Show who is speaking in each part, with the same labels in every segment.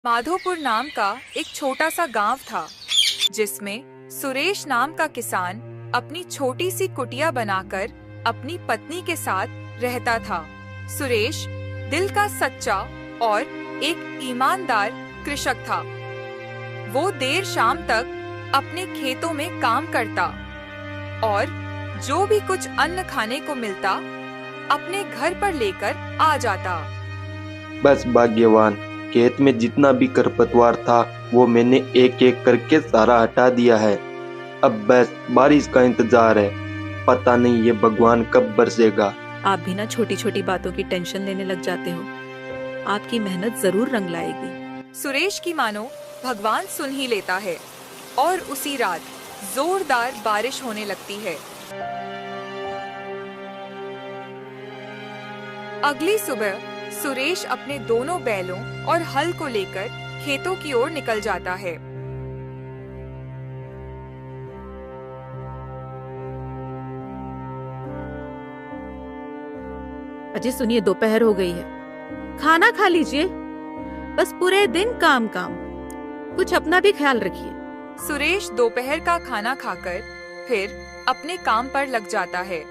Speaker 1: माधोपुर नाम का एक छोटा सा गांव था, जिसमें सुरेश नाम का किसान अपनी छोटी सी कुटिया बनाकर अपनी पत्नी के साथ रहता था। सुरेश दिल का सच्चा और एक ईमानदार कृषक था। वो देर शाम तक अपने खेतों में काम करता और जो भी कुछ अन्न खाने को मिलता अपने घर पर लेकर आ जाता।
Speaker 2: बस भाग्यवान, खेत में जितना भी खरपतवार था वो मैंने एक एक करके सारा हटा दिया है। अब बस बारिश का इंतजार है। पता नहीं ये भगवान कब बरसेगा।
Speaker 3: आप भी ना छोटी छोटी बातों की टेंशन लेने लग जाते हो। आपकी मेहनत जरूर रंग लाएगी।
Speaker 1: सुरेश की मानो भगवान सुन ही लेता है और उसी रात जोरदार बारिश होने लगती है। अगली सुबह सुरेश अपने दोनों बैलों और हल को लेकर खेतों की ओर निकल जाता है।
Speaker 3: अजय सुनिए, दोपहर हो गई है, खाना खा लीजिए। बस पूरे दिन काम काम, कुछ अपना भी ख्याल रखिए।
Speaker 1: सुरेश दोपहर का खाना खाकर फिर अपने काम पर लग जाता है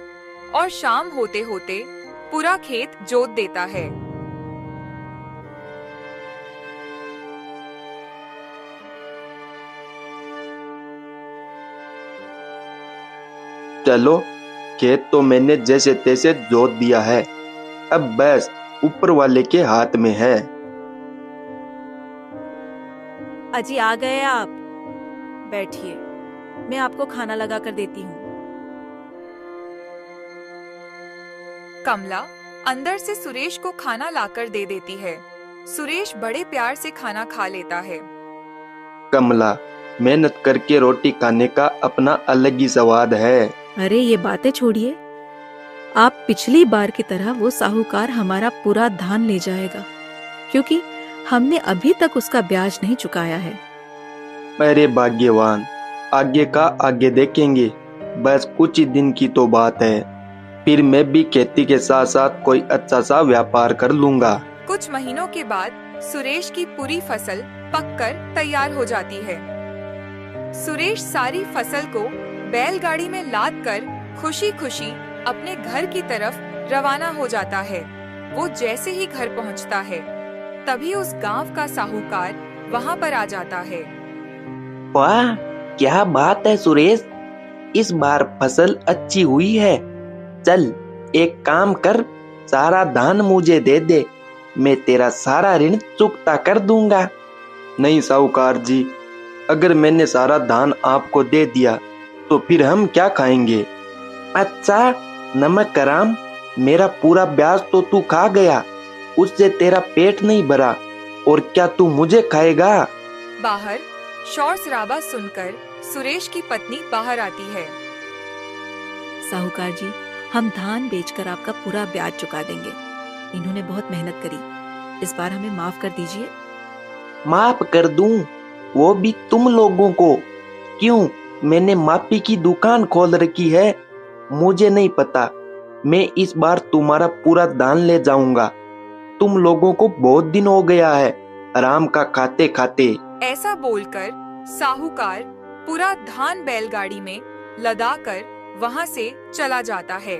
Speaker 1: और शाम होते होते पूरा खेत जोत देता है।
Speaker 2: चलो, खेत तो मैंने जैसे तैसे जोत दिया है। अब बस ऊपर वाले के हाथ में है।
Speaker 3: अजी आ गए आप, बैठिए, मैं आपको खाना लगा कर देती हूँ।
Speaker 1: कमला अंदर से सुरेश को खाना लाकर दे देती है। सुरेश बड़े प्यार से खाना खा लेता है।
Speaker 2: कमला, मेहनत करके रोटी खाने का अपना अलग ही स्वाद है।
Speaker 3: अरे ये बातें छोड़िए, आप पिछली बार की तरह वो साहूकार हमारा पूरा धान ले जाएगा, क्योंकि हमने अभी तक उसका ब्याज नहीं चुकाया है।
Speaker 2: अरे भाग्यवान, आगे का आगे देखेंगे। बस कुछ ही दिन की तो बात है, फिर मैं भी खेती के साथ साथ कोई अच्छा सा व्यापार कर लूंगा।
Speaker 1: कुछ महीनों के बाद सुरेश की पूरी फसल पककर तैयार हो जाती है। सुरेश सारी फसल को बैलगाड़ी में लाद कर खुशी खुशी अपने घर की तरफ रवाना हो जाता है। वो जैसे ही घर पहुंचता है, तभी उस गांव का साहूकार वहां पर आ जाता है।
Speaker 4: वाह, क्या बात है सुरेश, इस बार फसल अच्छी हुई है। चल एक काम कर, सारा धान मुझे दे दे, मैं तेरा सारा ऋण चुकता कर दूंगा।
Speaker 2: नहीं साहूकार जी, अगर मैंने सारा धान आपको दे दिया तो फिर हम क्या खाएंगे?
Speaker 4: अच्छा नमक हराम, मेरा पूरा ब्याज तो तू खा गया, उससे तेरा पेट नहीं भरा, और क्या तू मुझे खाएगा?
Speaker 1: बाहर शोर शराबा सुनकर सुरेश की पत्नी बाहर आती है।
Speaker 3: साहूकार जी, हम धान बेचकर आपका पूरा ब्याज चुका देंगे। इन्होंने बहुत मेहनत करी, इस बार हमें माफ कर दीजिए।
Speaker 4: माफ कर दूं, वो भी तुम लोगों को? क्यों, मैंने माफी की दुकान खोल रखी है? मुझे नहीं पता। मैं इस बार तुम्हारा पूरा धान ले जाऊंगा। तुम लोगों को बहुत दिन हो गया है आराम का खाते खाते।
Speaker 1: ऐसा बोलकर साहूकार पूरा धान बैलगाड़ी में लदाकर वहां से चला जाता है।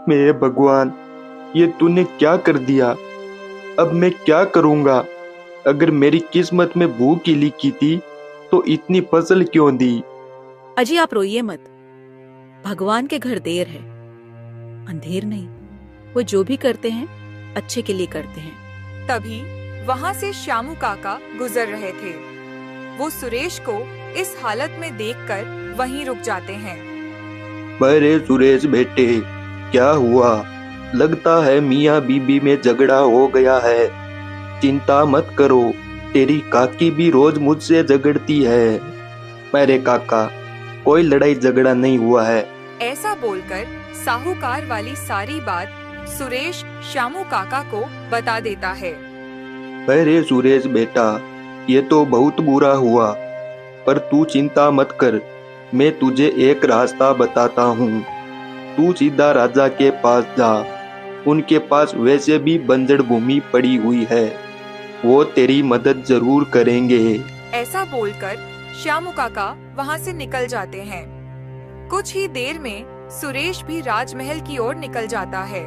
Speaker 2: मेरे भगवान, ये तूने क्या कर दिया? अब मैं क्या करूंगा? अगर मेरी किस्मत में भूख ही लिखी थी तो इतनी फसल क्यों दी?
Speaker 3: अजी आप रोइए मत, भगवान के घर देर है, अंधेर नहीं। वो जो भी करते हैं अच्छे के लिए करते हैं।
Speaker 1: तभी वहां से श्यामू काका गुजर रहे थे। वो सुरेश को इस हालत में देखकर वहीं रुक जाते हैं।
Speaker 2: अरे सुरेश बेटे, क्या हुआ? लगता है मियाँ बीबी में झगड़ा हो गया है। चिंता मत करो, तेरी काकी भी रोज मुझसे झगड़ती है। मेरे काका, कोई लड़ाई झगड़ा नहीं हुआ है।
Speaker 1: ऐसा बोलकर साहूकार वाली सारी बात सुरेश श्यामू काका को बता देता है।
Speaker 2: अरे सुरेश बेटा, ये तो बहुत बुरा हुआ, पर तू चिंता मत कर, मैं तुझे एक रास्ता बताता हूँ। तू सीधा राजा के पास जा। उनके पास वैसे भी बंजर भूमि पड़ी हुई है, वो तेरी मदद जरूर करेंगे।
Speaker 1: ऐसा बोलकर श्यामू काका वहाँ से निकल जाते हैं। कुछ ही देर में सुरेश भी राजमहल की ओर निकल जाता है।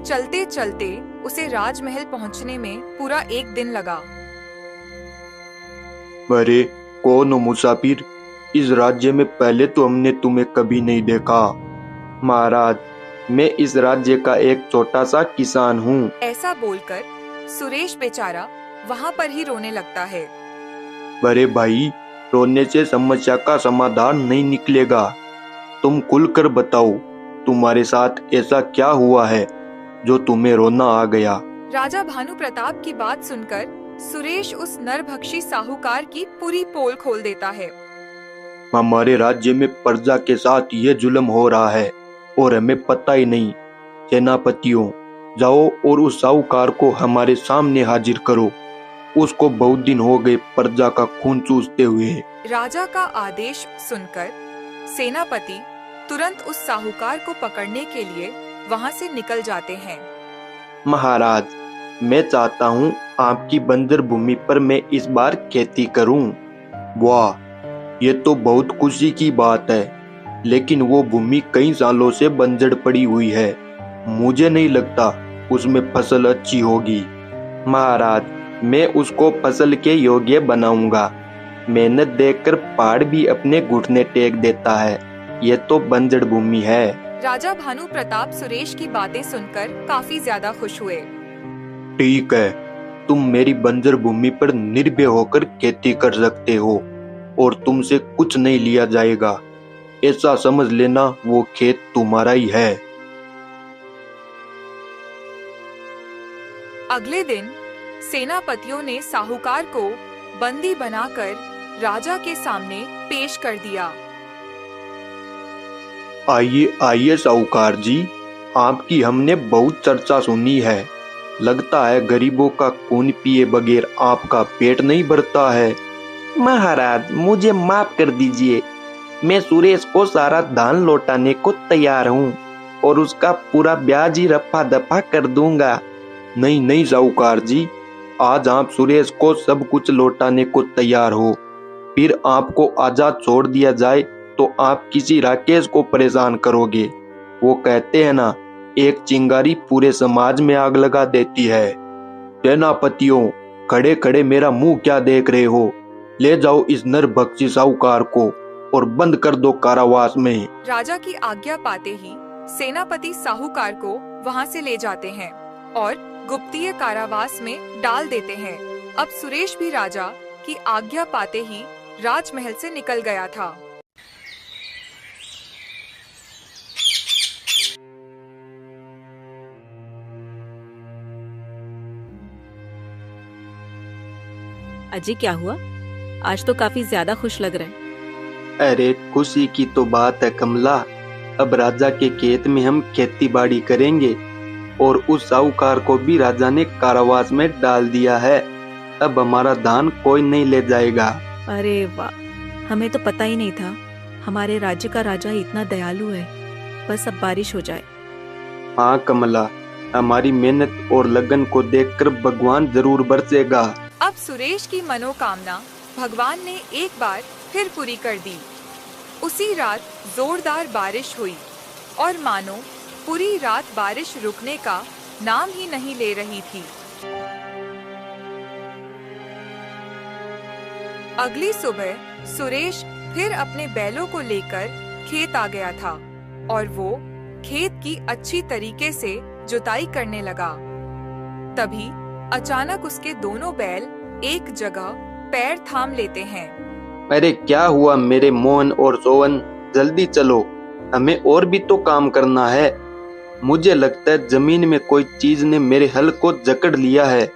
Speaker 1: चलते चलते उसे राजमहल पहुंचने में पूरा एक दिन लगा।
Speaker 2: अरे कौन हो मुसाफिर? इस राज्य में पहले तो हमने तुम्हें कभी नहीं देखा। महाराज, मैं इस राज्य का एक छोटा सा किसान हूँ।
Speaker 1: ऐसा बोलकर सुरेश बेचारा वहाँ पर ही रोने लगता है।
Speaker 2: अरे भाई, रोने से समस्या का समाधान नहीं निकलेगा। तुम खुलकर बताओ, तुम्हारे साथ ऐसा क्या हुआ है जो तुम्हें रोना आ गया?
Speaker 1: राजा भानु प्रताप की बात सुनकर सुरेश उस नरभक्षी साहूकार की पूरी पोल खोल देता है।
Speaker 2: हमारे राज्य में प्रजा के साथ ये जुल्म हो रहा है और हमें पता ही नहीं। सेनापतियों, जाओ और उस साहूकार को हमारे सामने हाजिर करो। उसको बहुत दिन हो गए प्रजा का खून चूसते हुए।
Speaker 1: राजा का आदेश सुनकर सेनापति तुरंत उस साहूकार को पकड़ने के लिए वहाँ से निकल जाते हैं।
Speaker 2: महाराज, मैं चाहता हूँ आपकी बंजर भूमि पर मैं इस बार खेती करूँ। वाह, ये तो बहुत खुशी की बात है, लेकिन वो भूमि कई सालों से बंजर पड़ी हुई है। मुझे नहीं लगता उसमें फसल अच्छी होगी। महाराज, मैं उसको फसल के योग्य बनाऊंगा। मेहनत देखकर पहाड़ भी अपने घुटने टेक देता है। ये तो बंजर भूमि है।
Speaker 1: राजा भानु प्रताप सुरेश की बातें सुनकर काफी ज्यादा खुश हुए।
Speaker 2: ठीक है, तुम मेरी बंजर भूमि पर निर्भय होकर खेती कर सकते हो और तुमसे कुछ नहीं लिया जाएगा। ऐसा समझ लेना, वो खेत तुम्हारा ही है।
Speaker 1: अगले दिन सेनापतियों ने साहूकार को बंदी बनाकर राजा के सामने पेश कर दिया।
Speaker 2: आइए आइए साहूकार जी, आपकी हमने बहुत चर्चा सुनी है। लगता है गरीबों का खून पिए बगैर आपका पेट नहीं भरता है।
Speaker 4: महाराज, मुझे माफ कर दीजिए। मैं सुरेश को सारा धान लौटाने को तैयार हूँ और उसका पूरा ब्याज ही रफा दफा कर दूंगा।
Speaker 2: नहीं नहीं साहूकार जी, आज आप सुरेश को सब कुछ लौटाने को तैयार हो, फिर आपको आजाद छोड़ दिया जाए तो आप किसी राकेश को परेशान करोगे। वो कहते हैं ना, एक चिंगारी पूरे समाज में आग लगा देती है। सेनापतियों, खड़े खड़े मेरा मुंह क्या देख रहे हो? ले जाओ इस नरभक्षी साहूकार को और बंद कर दो कारावास में।
Speaker 1: राजा की आज्ञा पाते ही सेनापति साहूकार को वहाँ से ले जाते हैं और गुप्तीय कारावास में डाल देते हैं। अब सुरेश भी राजा की आज्ञा पाते ही राजमहल से निकल गया था।
Speaker 3: अजी, क्या हुआ? आज तो काफी ज्यादा खुश लग रहे हैं।
Speaker 2: अरे खुशी की तो बात है कमला। अब राजा के खेत में हम खेती बाड़ी करेंगे और उस साहूकार को भी राजा ने कारावास में डाल दिया है। अब हमारा धान कोई नहीं ले जाएगा।
Speaker 3: अरे वाह, हमें तो पता ही नहीं था हमारे राज्य का राजा इतना दयालु है। बस अब बारिश हो जाए।
Speaker 2: हाँ कमला, हमारी मेहनत और लगन को देखकर भगवान जरूर बरसेगा।
Speaker 1: अब सुरेश की मनोकामना भगवान ने एक बार फिर पूरी कर दी। उसी रात जोरदार बारिश हुई और मानो पूरी रात बारिश रुकने का नाम ही नहीं ले रही थी। अगली सुबह सुरेश फिर अपने बैलों को लेकर खेत आ गया था और वो खेत की अच्छी तरीके से जुताई करने लगा। तभी अचानक उसके दोनों बैल एक जगह पैर थाम लेते हैं।
Speaker 2: अरे क्या हुआ मेरे मोहन और सोहन, जल्दी चलो, हमें और भी तो काम करना है। मुझे लगता है जमीन में कोई चीज ने मेरे हल को जकड़ लिया है।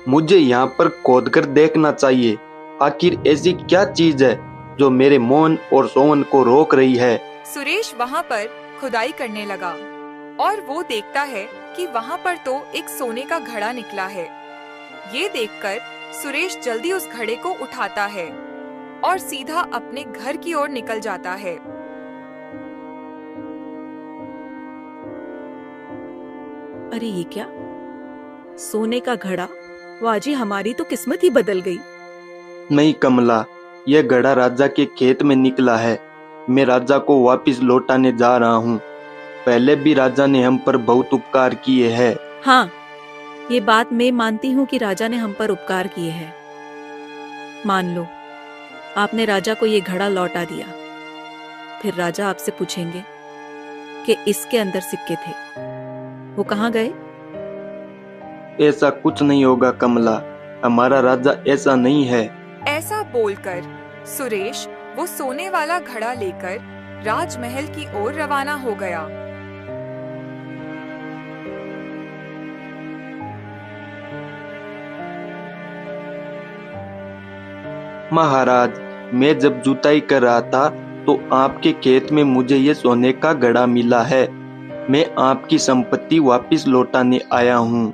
Speaker 2: मुझे यहाँ पर खोदकर देखना चाहिए, आखिर ऐसी क्या चीज है जो मेरे मोहन और सोहन को रोक रही है।
Speaker 1: सुरेश वहाँ पर खुदाई करने लगा और वो देखता है कि वहाँ पर तो एक सोने का घड़ा निकला है। ये देखकर सुरेश जल्दी उस घड़े को उठाता है और सीधा अपने घर की ओर निकल जाता है।
Speaker 3: अरे ये क्या, सोने का घड़ा? वाजी, हमारी तो किस्मत ही बदल गई।
Speaker 2: नहीं कमला, यह घड़ा राजा के खेत में निकला है। मैं राजा को वापस लौटाने जा रहा हूँ। पहले भी राजा ने हम पर बहुत उपकार किए हैं।
Speaker 3: हाँ, ये बात मैं मानती हूँ कि राजा ने हम पर उपकार किए हैं। मान लो आपने राजा को ये घड़ा लौटा दिया, फिर राजा आपसे पूछेंगे कि इसके अंदर सिक्के थे, वो कहाँ गए?
Speaker 2: ऐसा कुछ नहीं होगा कमला, हमारा राजा ऐसा नहीं है।
Speaker 1: ऐसा बोलकर सुरेश वो सोने वाला घड़ा लेकर राजमहल की ओर रवाना हो गया।
Speaker 2: महाराज, मैं जब जुताई कर रहा था तो आपके खेत में मुझे ये सोने का घड़ा मिला है। मैं आपकी संपत्ति वापस लौटाने आया हूँ।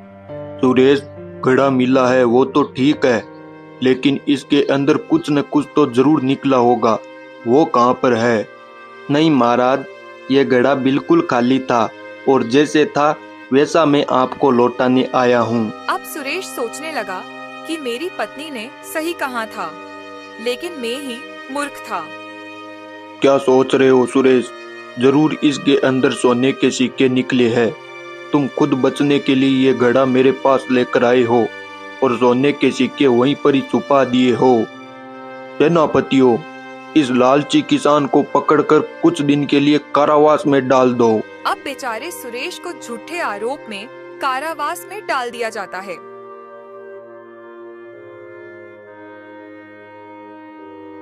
Speaker 2: सुरेश, घड़ा मिला है वो तो ठीक है, लेकिन इसके अंदर कुछ न कुछ तो जरूर निकला होगा। वो कहाँ पर है? नहीं महाराज, ये घड़ा बिल्कुल खाली था और जैसे था वैसा मैं आपको लौटाने आया हूँ।
Speaker 1: अब सुरेश सोचने लगा कि मेरी पत्नी ने सही कहा था, लेकिन मैं ही मूर्ख था।
Speaker 2: क्या सोच रहे हो सुरेश? जरूर इसके अंदर सोने के सिक्के निकले हैं। तुम खुद बचने के लिए ये घड़ा मेरे पास लेकर आए हो और सोने के सिक्के वहीं पर ही छुपा दिए हो। सेनापतियों, इस लालची किसान को पकड़कर कुछ दिन के लिए कारावास में डाल दो।
Speaker 1: अब बेचारे सुरेश को झूठे आरोप में कारावास में डाल दिया जाता है।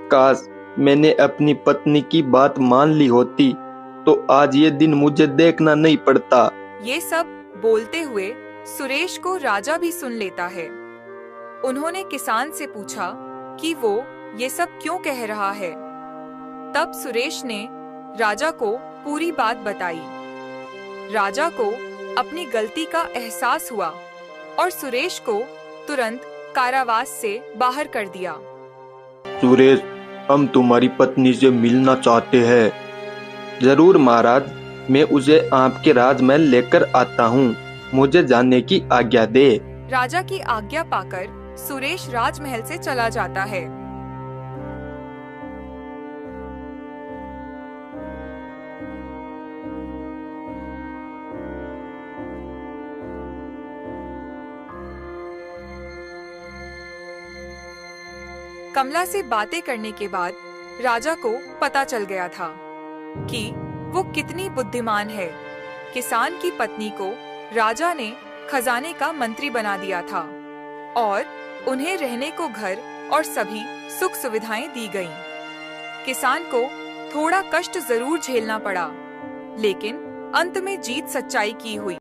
Speaker 2: काश मैंने अपनी पत्नी की बात मान ली होती तो आज ये दिन मुझे देखना नहीं पड़ता।
Speaker 1: ये सब बोलते हुए सुरेश को राजा भी सुन लेता है। उन्होंने किसान से पूछा कि वो ये सब क्यों कह रहा है। तब सुरेश ने राजा को पूरी बात बताई। राजा को अपनी गलती का एहसास हुआ और सुरेश को तुरंत कारावास से बाहर कर दिया।
Speaker 2: सुरेश, हम तुम्हारी पत्नी से मिलना चाहते हैं। जरूर महाराज, मैं उसे आपके राजमहल लेकर आता हूँ। मुझे जाने की आज्ञा दे।
Speaker 1: राजा की आज्ञा पाकर सुरेश राजमहल से चला जाता है। कमला से बातें करने के बाद राजा को पता चल गया था कि वो कितनी बुद्धिमान है। किसान की पत्नी को राजा ने खजाने का मंत्री बना दिया था और उन्हें रहने को घर और सभी सुख सुविधाएं दी गईं। किसान को थोड़ा कष्ट जरूर झेलना पड़ा, लेकिन अंत में जीत सच्चाई की हुई।